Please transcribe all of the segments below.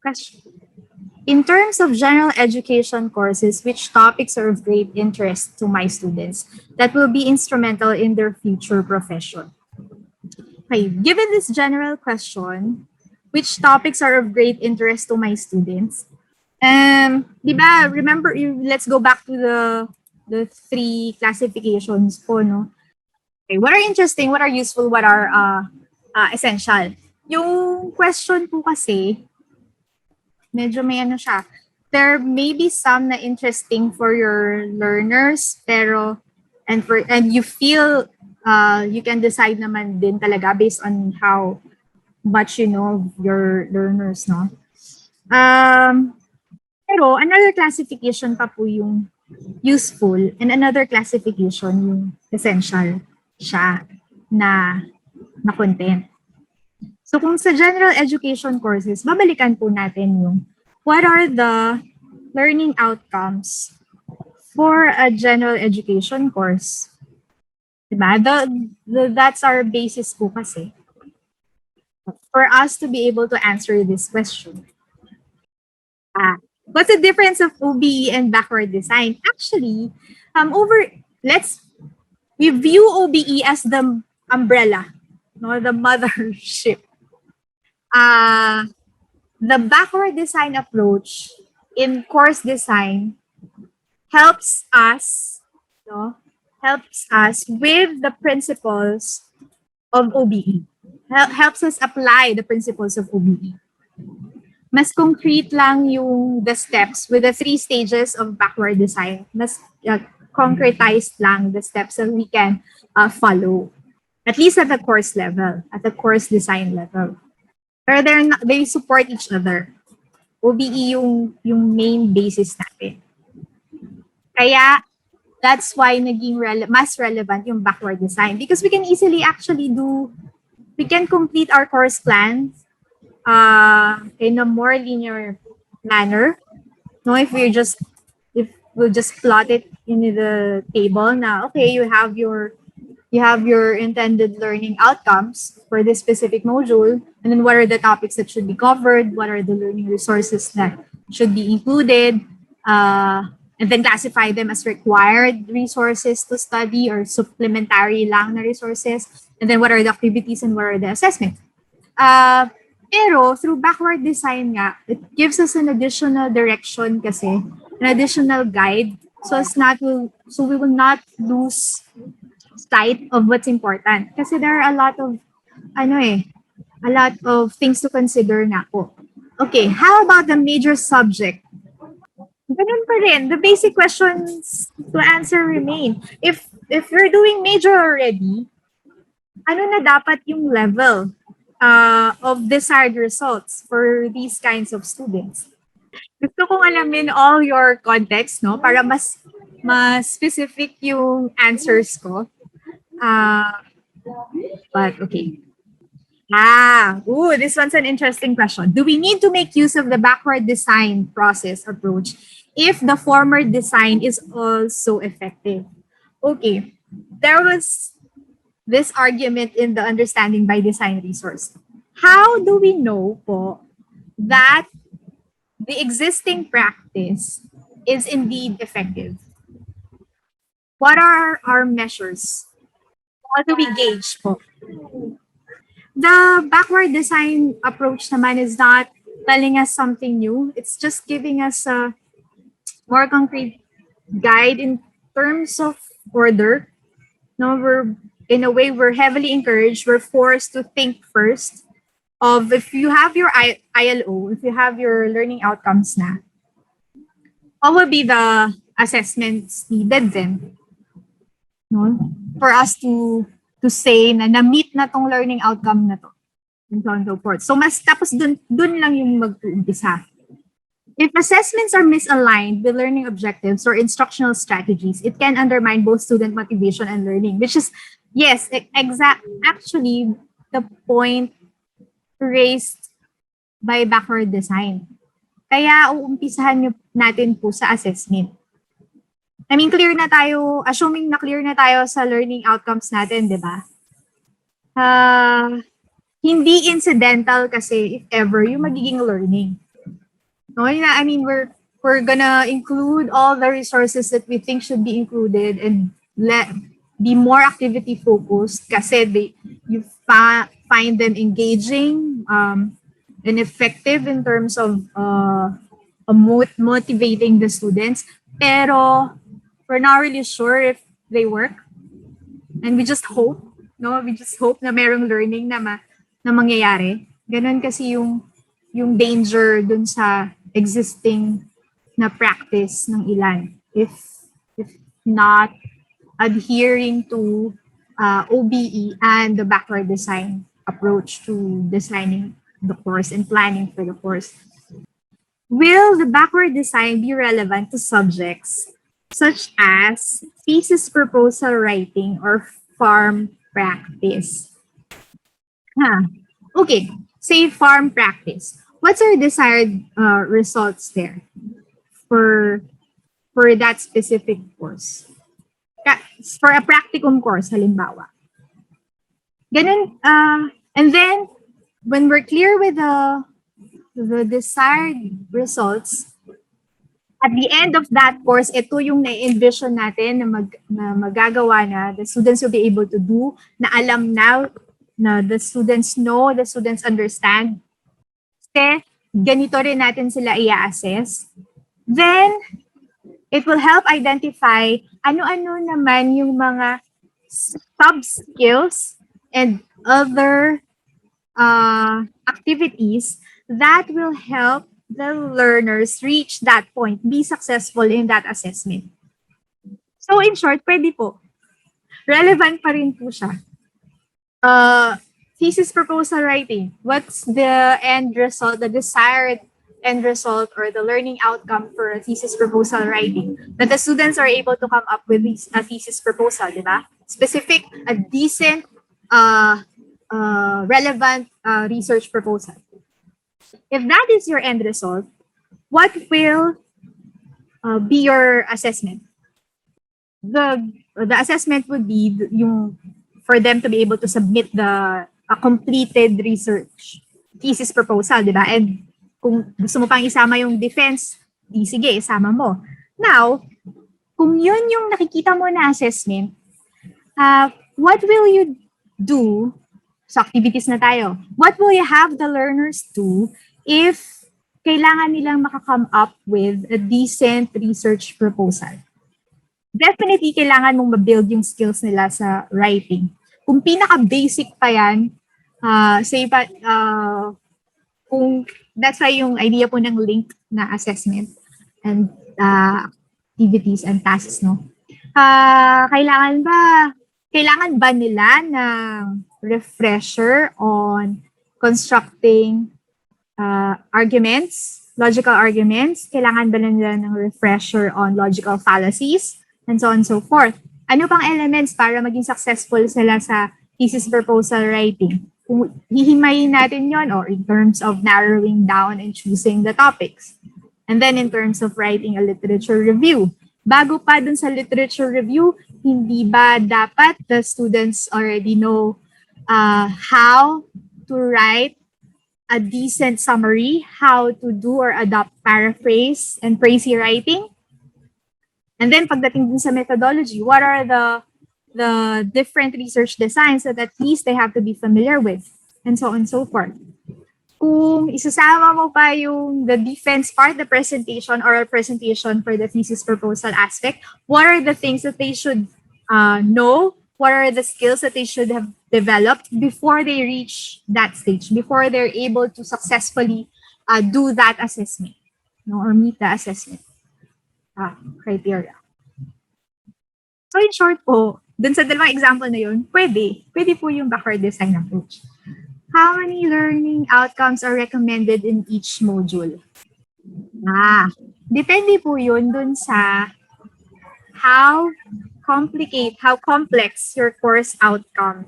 Question. In terms of general education courses, which topics are of great interest to my students that will be instrumental in their future profession? Okay, given this general question, which topics are of great interest to my students? Di ba, remember, let's go back to the three classifications po, no? Okay, what are interesting, what are useful, what are essential? Yung question po kasi, medyo may ano siya. There may be some na interesting for your learners, pero and you feel you can decide naman din talaga based on how much you know of your learners, no? Pero another classification pa po yung useful and another classification yung essential siya na content. So kung sa general education courses, babalikan po natin yung what are the learning outcomes for a general education course. Diba? That's our basis po kasi for us to be able to answer this question. What's the difference of OBE and backward design? Actually, we view OBE as the umbrella, no, the mothership. The backward design approach in course design helps us with the principles of OBE. Helps us apply the principles of OBE. Mas concrete lang yung the steps with the 3 stages of backward design. Mas concretized lang the steps that we can follow. At least at the course level, at the course design level. Pero they support each other. OBE yung main basis natin. Kaya, that's why naging mas relevant yung backward design. Because we can easily actually we can complete our course plans in a more linear manner. No, if we'll just plot it in the table na, okay, you have your intended learning outcomes for this specific module, and then what are the topics that should be covered, what are the learning resources that should be included, and then classify them as required resources to study or supplementary lang na resources, and then what are the activities and what are the assessments. Pero through backward design nga, it gives us an additional direction kasi, an additional guide, so we will not lose sight of what's important. Kasi there are a lot of things to consider na po. Okay, how about the major subject? Ganun pa rin. The basic questions to answer remain. If you're doing major already, ano na dapat yung level of desired results for these kinds of students? Gusto kong alamin all your context, no? Para mas specific yung answers ko. But okay. This one's an interesting question. Do we need to make use of the backward design process approach if the former design is also effective? Okay, there was this argument in the Understanding by Design resource. How do we know po that the existing practice is indeed effective? What are our measures? How do we gauge po? The backward design approach naman is not telling us something new. It's just giving us a more concrete guide in terms of order. No, in a way, we're heavily encouraged, we're forced to think first of if you have your ILO, if you have your learning outcomes na, what will be the assessments needed then? No? For us to say na na-meet na tong learning outcome na to. And so on and so forth. So mas tapos dun lang yung mag-uumpisa. If assessments are misaligned with learning objectives or instructional strategies, it can undermine both student motivation and learning, which is, yes, actually the point raised by backward design. Kaya uumpisahan natin po sa assessment. I mean, assuming na clear na tayo sa learning outcomes natin, di ba? Hindi incidental kasi, if ever, yung magiging learning. No, I mean, we're gonna include all the resources that we think should be included and let be more activity focused kasi you find them engaging and effective in terms of motivating the students. Pero we're not really sure if they work, and we just hope, no? We just hope na merong learning na mangyayari. Ganun kasi yung danger dun sa existing na practice ng ilan. If not adhering to OBE and the backward design approach to designing the course and planning for the course. Will the backward design be relevant to subjects such as thesis proposal writing or farm practice? Huh. Okay, say farm practice. What's our desired results there for that specific course? For a practicum course, halimbawa. Ganun, and then, when we're clear with the desired results, at the end of that course, ito yung na-envision natin na magagawa na, the students will be able to do, na alam na the students know, the students understand. Kasi ganito rin natin sila i-assess. Then, it will help identify ano-ano naman yung mga sub-skills and other activities that will help the learners reach that point, be successful in that assessment. So in short, pwede po. Relevant pa rin po siya. Thesis proposal writing. What's the end result, the desired end result or the learning outcome for a thesis proposal writing? That the students are able to come up with a thesis proposal, di ba? Specific, a decent, relevant research proposal. If that is your end result, what will be your assessment? The assessment would be yung for them to be able to submit a completed research thesis proposal, di ba? And kung gusto mo pang isama yung defense, di sige, isama mo. Now, kung yun yung nakikita mo na assessment, what will you do? So activities na tayo. What will you have the learners do if kailangan nilang makakome up with a decent research proposal? Definitely, kailangan mong ma-build yung skills nila sa writing. Kung pinaka-basic pa yan, kung that's why yung idea po ng link na assessment and activities and tasks, no? Kailangan ba nila ng refresher on constructing arguments, logical arguments? Kailangan ba nila ng refresher on logical fallacies? And so on and so forth. Ano pang elements para maging successful sila sa thesis proposal writing? Kung hihimayin natin yon, or in terms of narrowing down and choosing the topics. And then in terms of writing a literature review. Bago pa dun sa literature review, hindi ba dapat the students already know how to write a decent summary, how to do or adopt paraphrase and précis writing? And then pagdating din sa methodology, what are the different research designs that at least they have to be familiar with, and so on and so forth. Kung isasama mo pa yung the defense part, the presentation, oral presentation for the thesis proposal aspect, what are the things that they should know? What are the skills that they should have developed before they reach that stage, before they're able to successfully do that assessment, no, or meet the assessment criteria. So in short po, dun sa dalawang example na yun, pwede po yung backward design approach. How many learning outcomes are recommended in each module? Depende po yun dun sa how complex your course outcome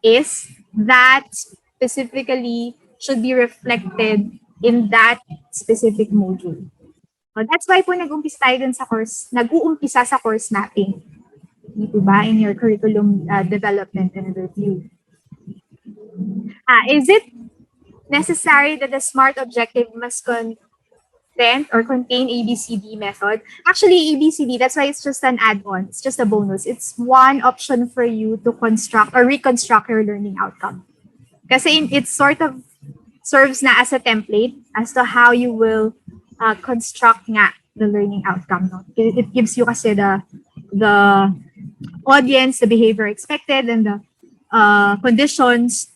is, that specifically should be reflected in that specific module. So that's why po nag-umpisa tayo dun sa course, nag-uumpisa sa course mapping. Dito ba in your curriculum development and review? Is it necessary that the SMART objective must or contain ABCD method. Actually, ABCD, that's why it's just an add-on. It's just a bonus. It's one option for you to construct or reconstruct your learning outcome. Kasi it sort of serves na as a template as to how you will construct nga the learning outcome. No? It gives you kasi the audience, the behavior expected, and the conditions,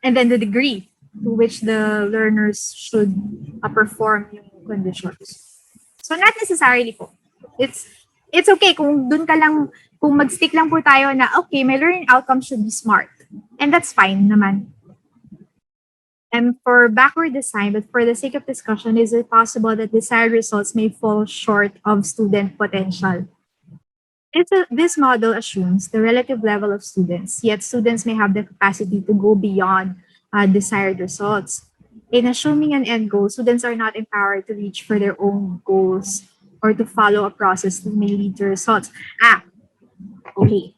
and then the degree to which the learners should perform yung conditions. So not necessarily po. It's okay kung dun ka lang, kung mag-stick lang po tayo na, okay, my learning outcome should be SMART. And that's fine naman. And for backward design, but for the sake of discussion, is it possible that desired results may fall short of student potential? This model assumes the relative level of students, yet students may have the capacity to go beyond desired results. In assuming an end goal, students are not empowered to reach for their own goals or to follow a process that may lead to results. Okay.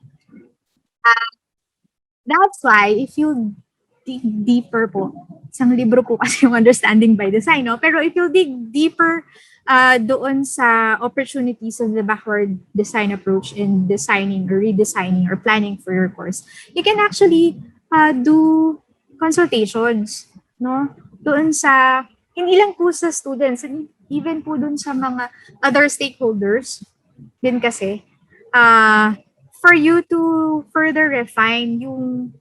That's why if you dig deeper po, isang libro po kasi yung Understanding by Design, no? Pero if you dig deeper doon sa opportunities of the backward design approach in designing or redesigning or planning for your course, you can actually do consultations, no? Doon sa, hindi lang po sa students, even po doon sa mga other stakeholders din kasi, for you to further refine yung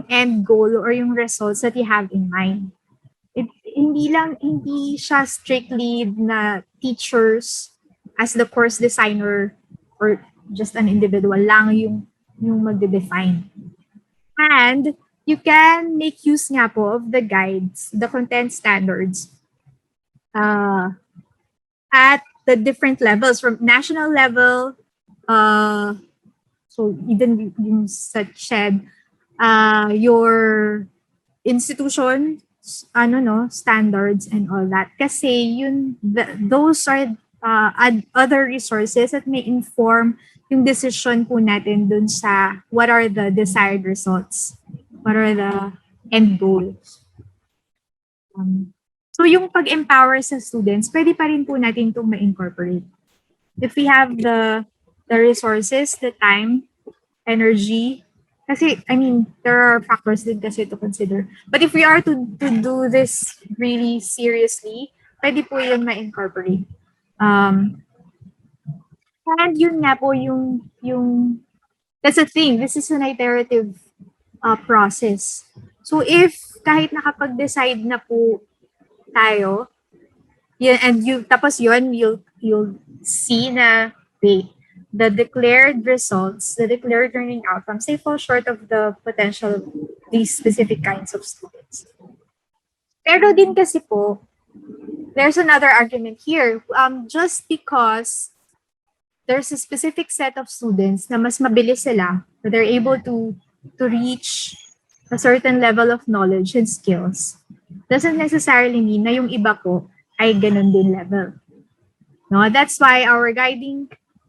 end goal or yung results that you have in mind. Hindi siya strictly na teachers as the course designer or just an individual lang yung magde-define. And you can make use nga po of the guides, the content standards at the different levels from national level, so even yung sa CHED, your institution standards and all that, kasi those are other resources that may inform yung decision po natin dun sa what are the desired results, what are the end goals. So yung pag-empower sa students, pwede pa rin po natin itong ma-incorporate. If we have the resources, the time, energy, kasi, I mean, there are factors din kasi to consider. But if we are to do this really seriously, pwede po yun ma-incorporate. And yun nga po yung that's the thing, this is an iterative process. So if kahit nakapag-decide na po tayo, yun, and tapos yun, you'll see na, wait, the declared results, the declared learning outcomes, they fall short of the potential of these specific kinds of students. Pero din kasi po, there's another argument here. Just because there's a specific set of students na mas mabilis sila, that they're able to reach a certain level of knowledge and skills, doesn't necessarily mean na yung iba po ay ganun din level. No, that's why our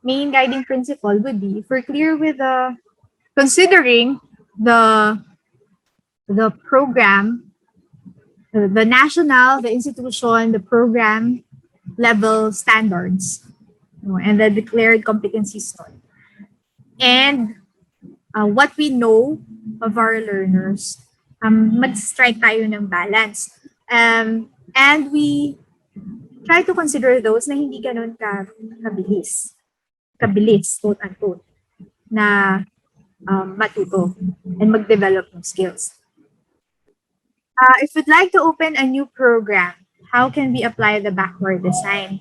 main guiding principle would be, if we're clear with considering the program, the national, the institution, the program level standards, and the declared competencies, and what we know of our learners, mag-strike tayo ng balance. And we try to consider those na hindi ganun kabilis, quote unquote, na matuto and mag-develop ng skills. If we'd like to open a new program, how can we apply the backward design?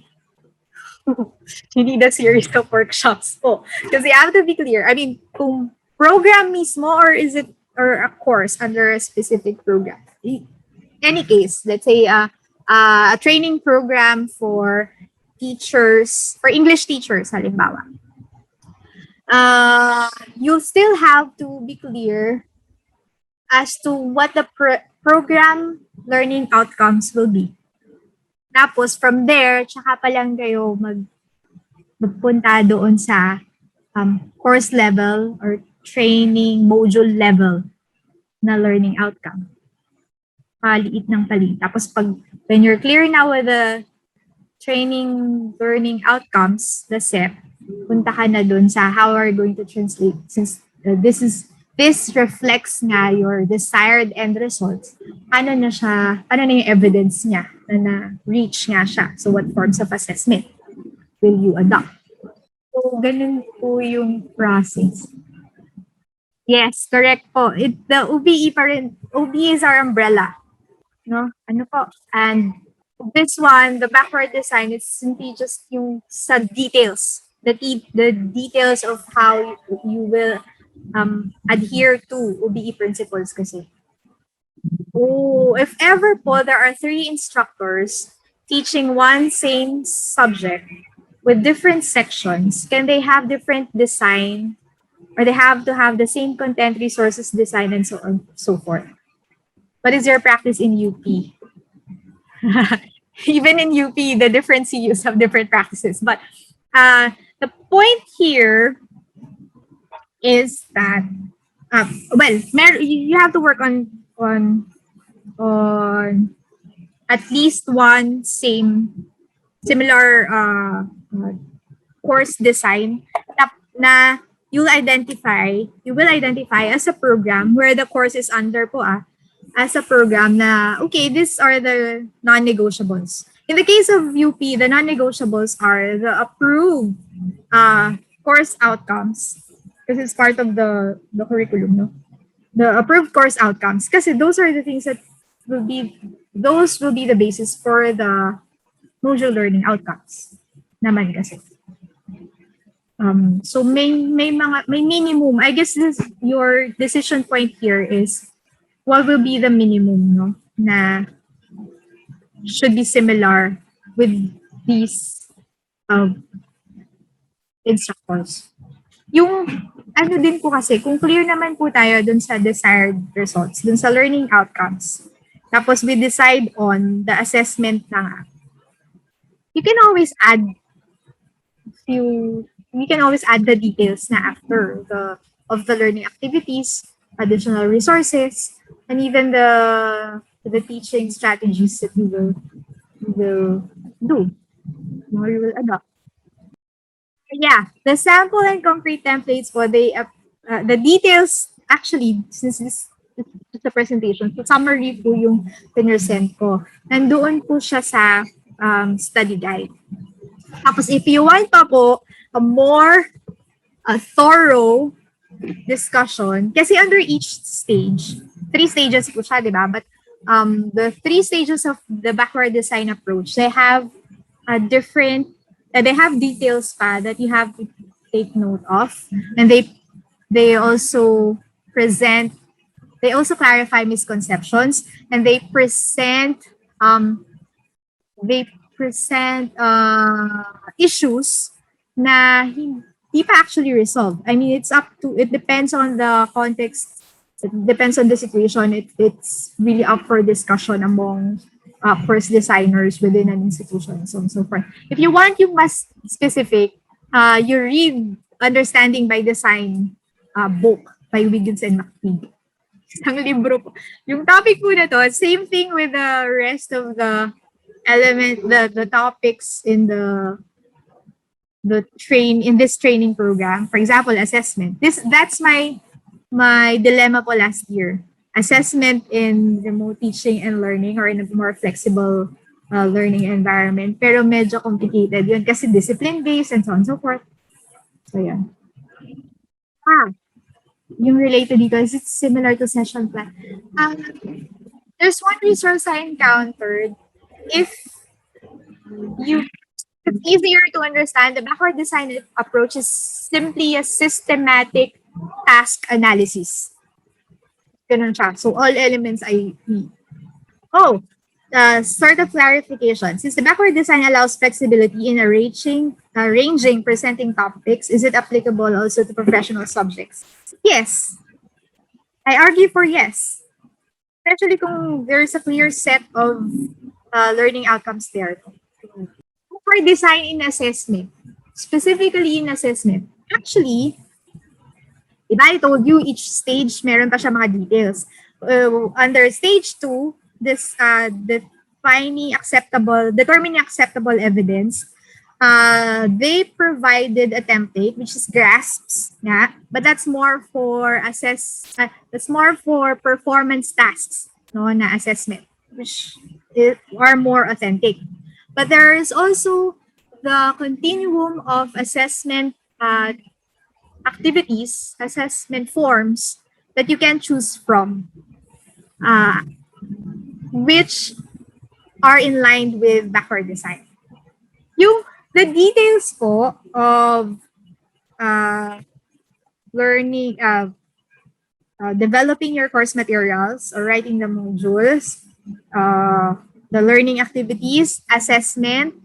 You need a series of workshops po. Kasi you have to be clear. I mean, kung program mismo or is it or a course under a specific program? In any case, let's say a training program for teachers, for English teachers, halimbawa. You'll still have to be clear as to what the program learning outcomes will be. Tapos from there, tsaka pa lang kayo magpunta doon sa course level or training module level na learning outcome. Paliit ng paliit. Tapos when you're clear now with the training learning outcomes, the SEP, punta ka na dun sa how are you going to translate since this reflects nga your desired end results. Ano na siya, ano na yung evidence niya na reach nga siya. So what forms of assessment will you adopt? So ganun po yung process. Yes, correct po. The OBE pa rin, OBE is our umbrella. No? Ano po? And this one, the backward design, it's simply just yung sa details. The details of how you will adhere to OBE principles kasi. Oh, if ever po, there are 3 instructors teaching one same subject with different sections, can they have different design or they have to have the same content, resources, design, and so on, so forth? What is your practice in UP? Even in UP, the different CUs have different practices. But the point here is that, you have to work on at least one similar course design na you will identify as a program where the course is under po as a program na, okay, these are the non-negotiables. In the case of UP, the non-negotiables are the approved course outcomes because it's part of the curriculum, no? The approved course outcomes kasi those are the things that will be the basis for the module learning outcomes naman kasi. So may minimum. I guess your decision point here is what will be the minimum, no, na should be similar with these instructors. Yung ano din po kasi, kung clear naman po tayo dun sa desired results, dun sa learning outcomes, tapos we decide on the assessment na nga, you can always add the details na after of the learning activities, additional resources, and even the teaching strategies that you will do or you will adopt. Yeah, the sample and concrete templates for the details actually, since this is a presentation, so summary po yung pinresent ko. Nandoon po siya sa study guide. Tapos if you want pa po a more thorough discussion, kasi under each stage, 3 stages po siya, di ba? But the 3 stages of the backward design approach, they have they have details pa that you have to take note of, and they also clarify misconceptions, and they present issues na hindi pa actually resolved. I mean, it depends on the context, it depends on the situation. It's really up for discussion among course designers within an institution, so on and so forth. If you want yung mas specific, you read Understanding by Design book by Wiggins and McTeague. Isang libro po. Yung topic po na to, same thing with the rest of the the topics in this training program. For example, assessment. That's my dilemma po last year. Assessment in remote teaching and learning or in a more flexible learning environment. Pero medyo complicated yun kasi discipline-based and so on and so forth. So, yan. Yung related dito is it's similar to session plan. There's one resource I encountered. It's easier to understand. The backward design approach is simply a systematic task analysis. Ganun siya. So all elements ay sort of clarification. Since the backward design allows flexibility in arranging presenting topics, is it applicable also to professional subjects? Yes. I argue for yes. Especially kung there's a clear set of learning outcomes there. For design in assessment, specifically in assessment, actually, diba, I told you each stage meron pa siya mga details. Under stage 2, the determining acceptable evidence, they provided a template which is GRASPs, yeah, but that's more for performance tasks, no, na assessment, are more authentic. But there is also the continuum of assessment activities, assessment forms that you can choose from, uh, which are in line with backward design. Yung the details po of uh, learning, developing your course materials or writing the modules, the learning activities, assessment,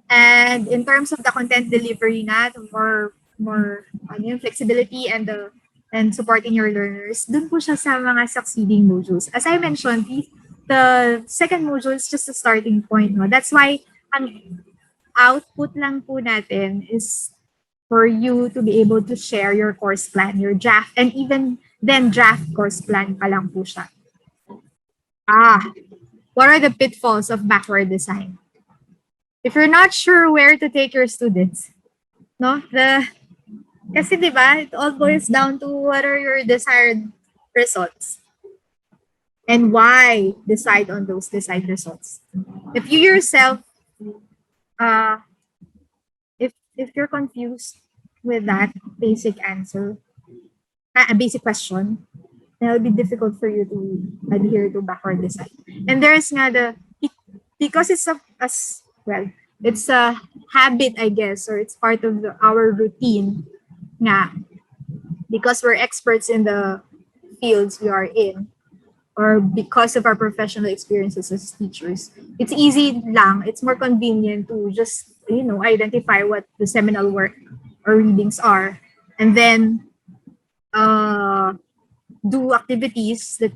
and in terms of the content delivery na, the more flexibility and supporting your learners, dun po siya sa mga succeeding modules. As I mentioned, the second module is just a starting point. No? That's why ang output lang po natin is for you to be able to share your course plan, your draft, and even then draft course plan pa lang po siya. What are the pitfalls of backward design? If you're not sure where to take your students, no? Kasi diba, it all boils down to what are your desired results and why decide on those desired results. If you yourself, if you're confused with that basic answer, a basic question, it'll be difficult for you to adhere to backward design. And there's nga because it's it's a habit, I guess, or it's part of our routine nga, because we're experts in the fields we are in, or because of our professional experiences as teachers, it's easy lang, it's more convenient to just, identify what the seminal work or readings are, and then do activities that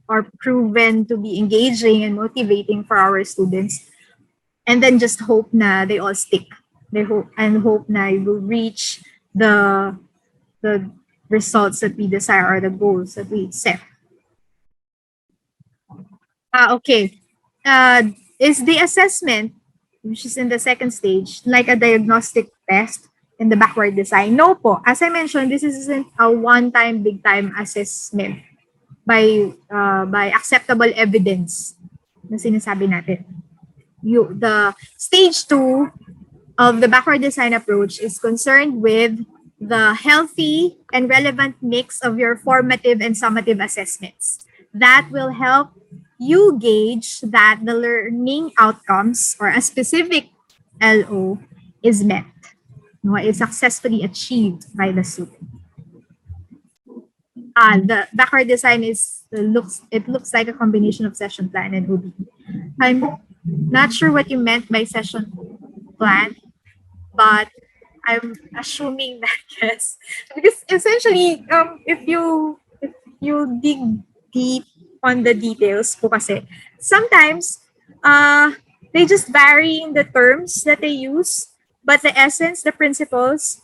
are proven to be engaging and motivating for our students, and then just hope na they all stick. They hope na you will reach the results that we desire or the goals that we set. Okay. Is the assessment, which is in the second stage, like a diagnostic test in the backward design? No po. As I mentioned, this isn't a one-time, big-time assessment by acceptable evidence na sinasabi natin. The stage 2 of the backward design approach is concerned with the healthy and relevant mix of your formative and summative assessments. That will help you gauge that the learning outcomes or a specific LO is met, is successfully achieved by the student. The backward design looks like a combination of session plan and OBE. I'm not sure what you meant by session plan, but I'm assuming that yes, because essentially, if you dig deep on the details po kasi, sometimes they just vary in the terms that they use, but the essence, the principles,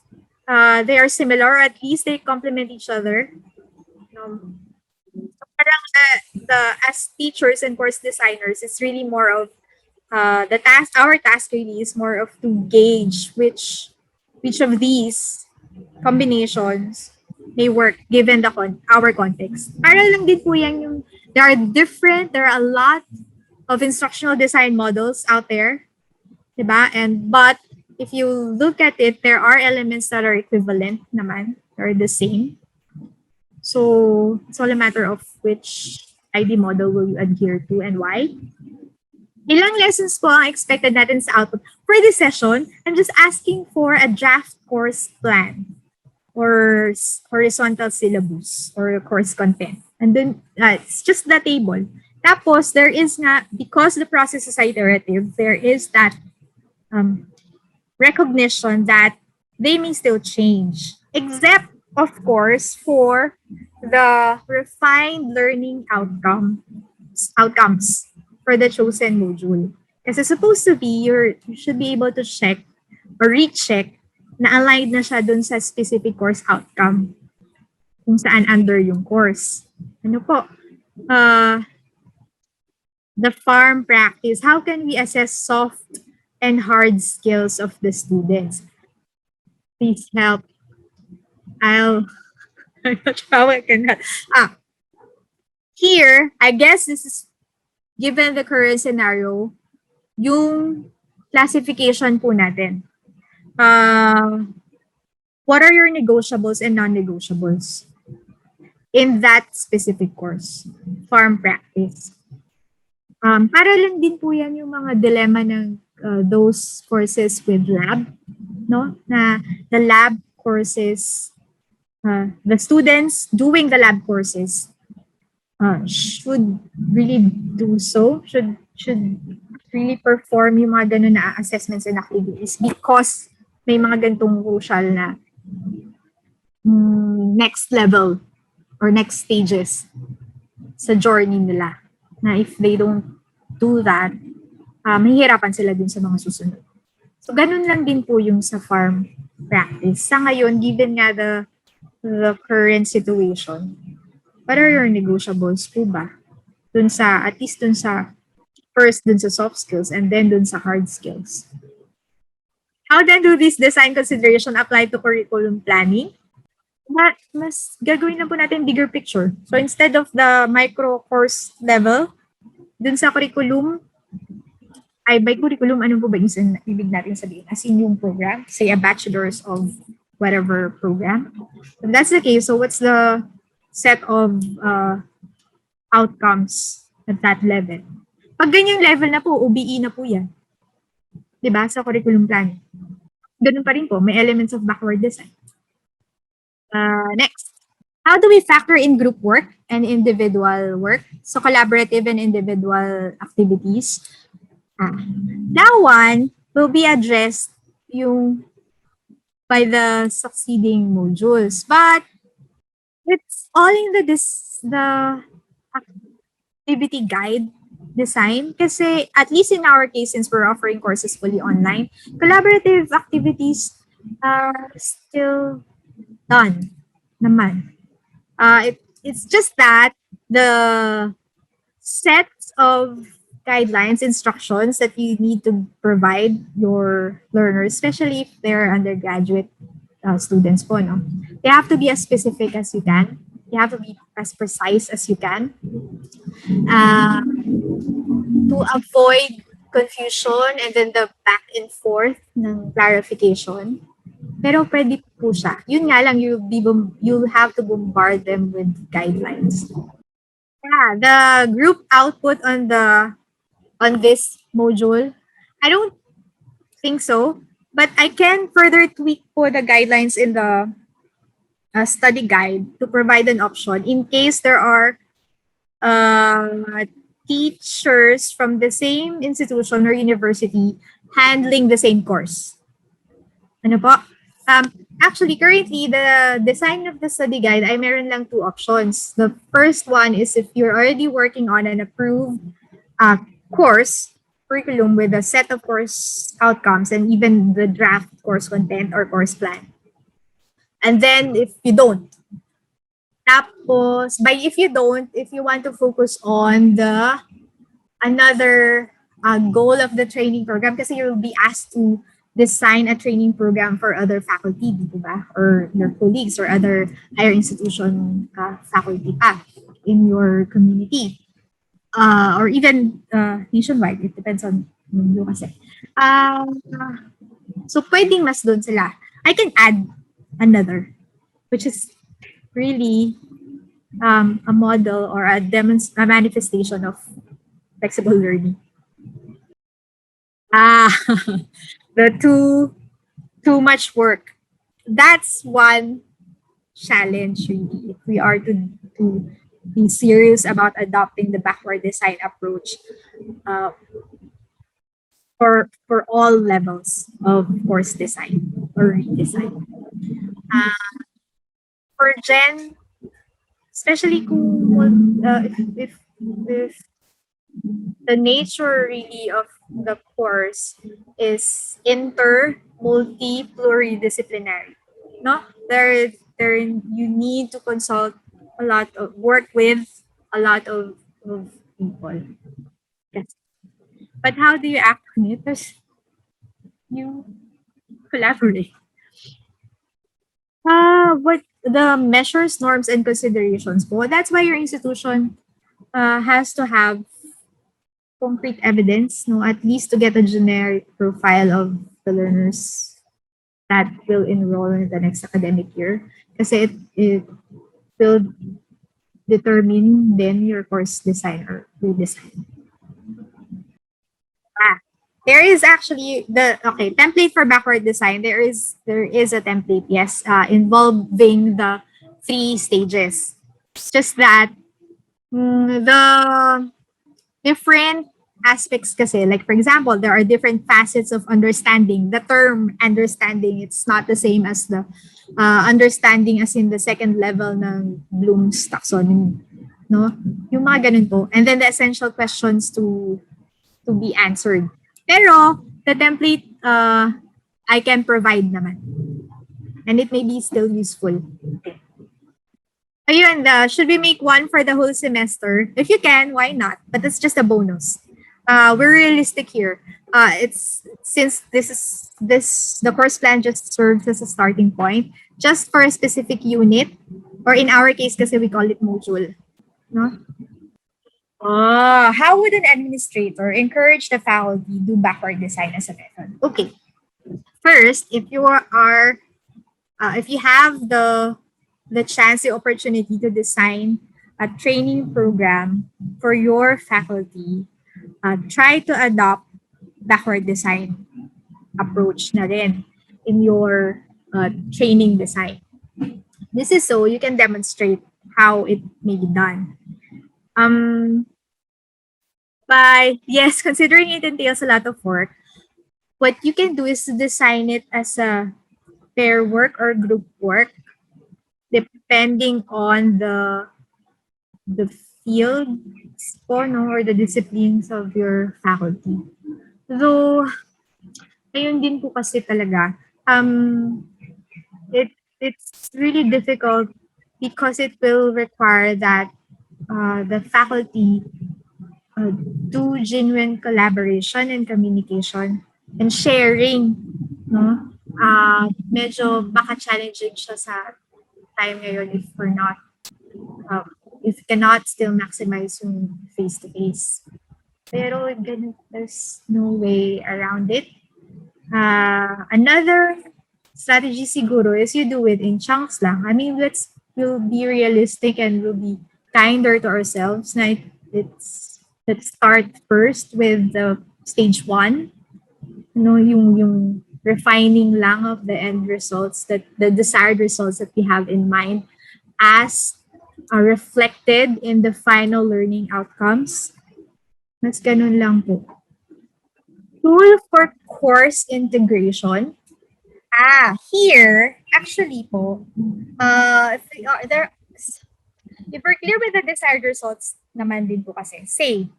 they are similar, or at least they complement each other. Parang as teachers and course designers, it's really more of our task really is more of to gauge which of these combinations may work given our context. Para lang din po yan yung there are a lot of instructional design models out there, diba? But if you look at it, there are elements that are equivalent naman, or the same. So it's all a matter of which ID model will you adhere to and why. Ilang lessons po ang expected natin sa output? For this session, I'm just asking for a draft course plan or horizontal syllabus or course content. And then it's just the table. Tapos, there is nga, because the process is iterative, there is that recognition that they may still change. Except, of course, for the refined learning outcomes for the chosen module. Kasi supposed to be, you should be able to check or recheck na aligned na siya dun sa specific course outcome kung saan under yung course. Ano po? the farm practice, how can we assess soft and hard skills of the students? Please help. I'll I'm not sure how I can help. Ah, here, I guess this is given the current scenario, yung classification po natin. What are your negotiables and non-negotiables in that specific course? Farm practice. Para lang din po yan yung mga dilemma ng those courses with lab, no? Na the lab courses, the students doing the lab courses should really do so, should really perform yung mga ganun na assessments and activities because may mga ganitong crucial na next level or next stages sa journey nila. Na if they don't do that, mahihirapan sila dun sa mga susunod. So, ganun lang din po yung sa farm practice. Sa ngayon, given nga the current situation, what are your negotiables po ba? Dun sa, at least dun sa, first dun sa soft skills and then dun sa hard skills. How then do these design consideration apply to curriculum planning? Mas gagawin na po natin bigger picture. So instead of the micro course level, dun sa curriculum, ay by curriculum, ano po ba yung ibig natin sabihin? As in yung program, say a bachelor's of whatever program. If that's the case, so what's the set of outcomes at that level? Pag ganyang level na po, OBE na po yan. Diba? Sa curriculum plan. Ganun pa rin po, may elements of backward design. Next, how do we factor in group work and individual work? So collaborative and individual activities. That one will be addressed yung by the succeeding modules. But it's all in the activity guide design kasi at least in our case, since we're offering courses fully online, collaborative activities are still done naman. It's just that the sets of guidelines, instructions that you need to provide your learners, especially if they're undergraduate students po, no? They have to be as specific as you can. You have to be as precise as you can to avoid confusion and then the back and forth ng clarification. Pero pwede po siya. Yun nga lang, you'll have to bombard them with guidelines. Yeah, the group output on this module, I don't think so. But I can further tweak po the guidelines in the study guide to provide an option in case there are teachers from the same institution or university handling the same course. Ano po? Actually, currently, the design of the study guide, ay meron lang two options. The first one is if you're already working on an approved course, curriculum with a set of course outcomes and even the draft course content or course plan. And then if you don't, tapos, if you want to focus on another goal of the training program, kasi you'll be asked to design a training program for other faculty, di ba? Or your colleagues or other higher institution faculty pa in your community. Or even nationwide. It depends on you kasi. So, pwedeng mas doon sila. I can add another, which is really a model or a manifestation of flexible learning. The too much work. That's one challenge really. If we are to be serious about adopting the backward design approach for all levels of course design or redesign. For Gen, especially if the nature really of the course is multi-pluridisciplinary. No? There you need to consult work with a lot of people. Yes. But how do you act on it? There's, you collaborate. What the measures, norms, and considerations po? That's why your institution has to have concrete evidence, no, at least to get a generic profile of the learners that will enroll in the next academic year. Kasi it will determine then your course design or redesign. Ah, there is actually the okay template for backward design. There is a template, yes, involving the three stages. It's just that the different aspects kasi, like for example, there are different facets of understanding. The term understanding, it's not the same as the understanding as in the second level ng Bloom's taxonomy, no? Yung mga ganun po. And then the essential questions to be answered. Pero the template I can provide naman. And it may be still useful. Ayun, should we make one for the whole semester? If you can, why not? But it's just a bonus. We're realistic here. It's since the course plan just serves as a starting point, just for a specific unit, or in our case, kasi we call it module. No? How would an administrator encourage the faculty do backward design as a method? Okay. First, if you have the chance, the opportunity to design a training program for your faculty, try to adopt backward design approach na rin in your training design. This is so you can demonstrate how it may be done. Yes, considering it entails a lot of work, what you can do is to design it as a pair work or group work, depending on the fields po, no, or the disciplines of your faculty. Though, ayun din po kasi talaga, it's really difficult because it will require that the faculty do genuine collaboration and communication and sharing, no? Medyo baka challenging siya sa time ngayon if we're not, if cannot still maximize yung face-to-face. Pero there's no way around it. Another strategy siguro is you do it in chunks lang. I mean, we'll be realistic and we'll be kinder to ourselves. Na let's start first with the stage 1. Yung refining lang of the end results, that the desired results that we have in mind as are reflected in the final learning outcomes. Mas ganun lang po. Tool for course integration. Here, actually po, if we're clear with the desired results naman din po kasi, say,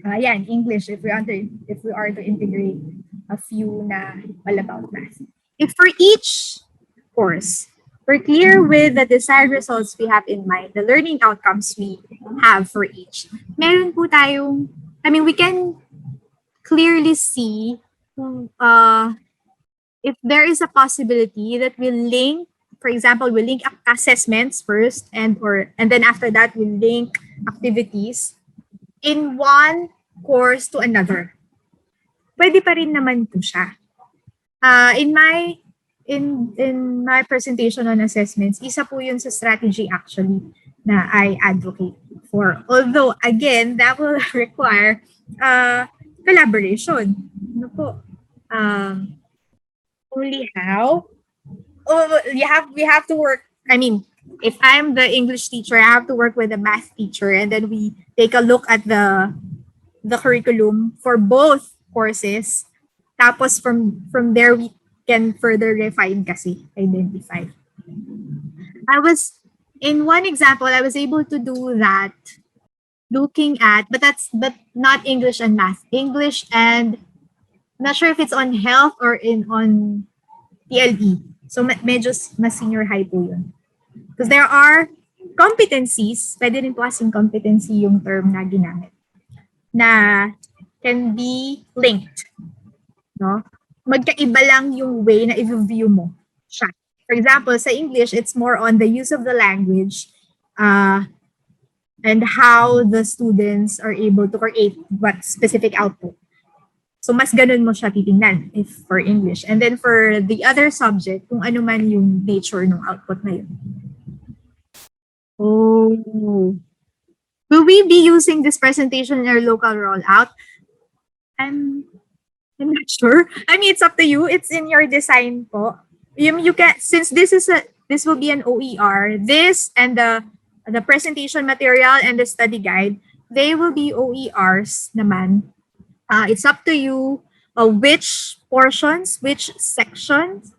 English, if we are to integrate a few na all about math. If for each course, we're clear with the desired results we have in mind, the learning outcomes we have for each, meron po tayong, we can clearly see if there is a possibility that we link, for example, we link assessments first and then after that we link activities in one course to another. Pwede pa rin naman po siya. In my presentation on assessments, isa po yun sa strategy actually na I advocate for. Although, again, that will require collaboration. Ano po? Only how? We have to work. If I'm the English teacher, I have to work with the math teacher, and then we take a look at the curriculum for both courses. Tapos from there, we can further refine kasi, identify. In one example, I was able to do that looking at, but not English and math. English and, I'm not sure if it's on health or on TLE. So medyo mas senior high po yun. Because there are competencies, pwede rin po kasing competency yung term na ginamit. na can be linked, no? Magkaiba lang yung way na i-view mo siya. For example, sa English, it's more on the use of the language and how the students are able to create what specific output. So, mas ganun mo siya titingnan if for English. And then for the other subject, kung ano man yung nature ng output na yun. Oh. Will we be using this presentation in our local rollout? I'm not sure. I mean, it's up to you. It's in your design po. You can, since this will be an OER, this and the presentation material and the study guide, they will be OERs naman. It's up to you which portions, which sections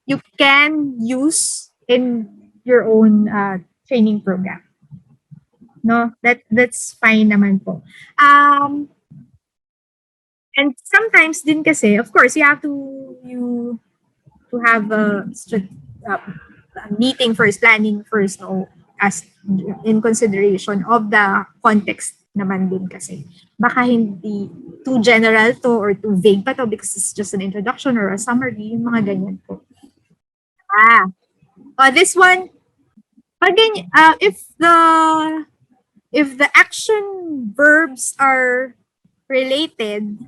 you can use in your own training program. No, that's fine naman po. And sometimes din kasi, of course, you have a meeting first, planning first, no, as in consideration of the context naman din kasi. Baka hindi too general to or too vague pa to because it's just an introduction or a summary, yung mga ganyan po. This one, again, if the action verbs are related,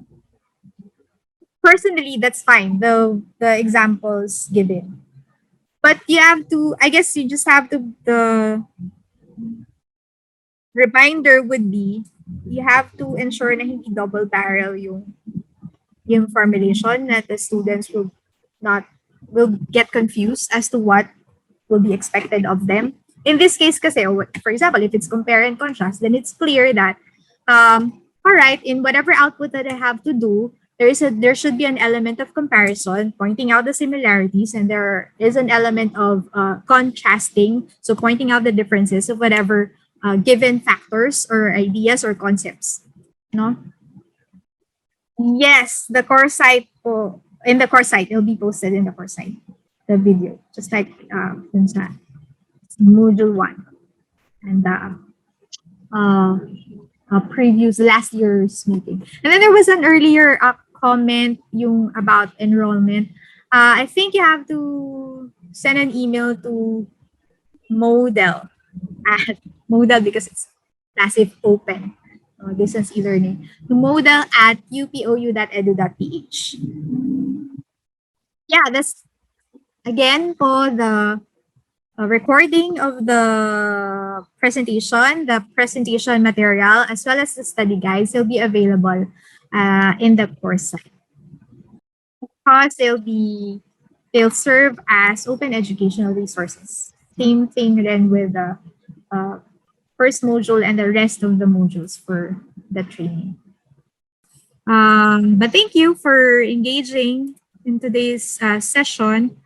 personally, that's fine. The examples given, but you have to. I guess you just have to. The reminder would be you have to ensure na hindi double barrel yung formulation, that the students will get confused as to what will be expected of them. In this case, kasi, for example, if it's compare and contrast, then it's clear that all right, in whatever output that I have to do, there should be an element of comparison, pointing out the similarities, and there is an element of contrasting, so pointing out the differences of whatever given factors or ideas or concepts. No? Yes, the course site po, in the course site, it'll be posted in the course site, the video, just like dun sa module 1 and previous last year's meeting. And then there was an earlier comment yung about enrollment. I think you have to send an email to Model at Model because it's passive open. Distance e-learning. To Model at upou.edu.ph. Yeah, that's again po the recording of the presentation material, as well as the study guides will be available in the course site. Because they'll serve as open educational resources. Same thing then with the first module and the rest of the modules for the training. But thank you for engaging in today's session.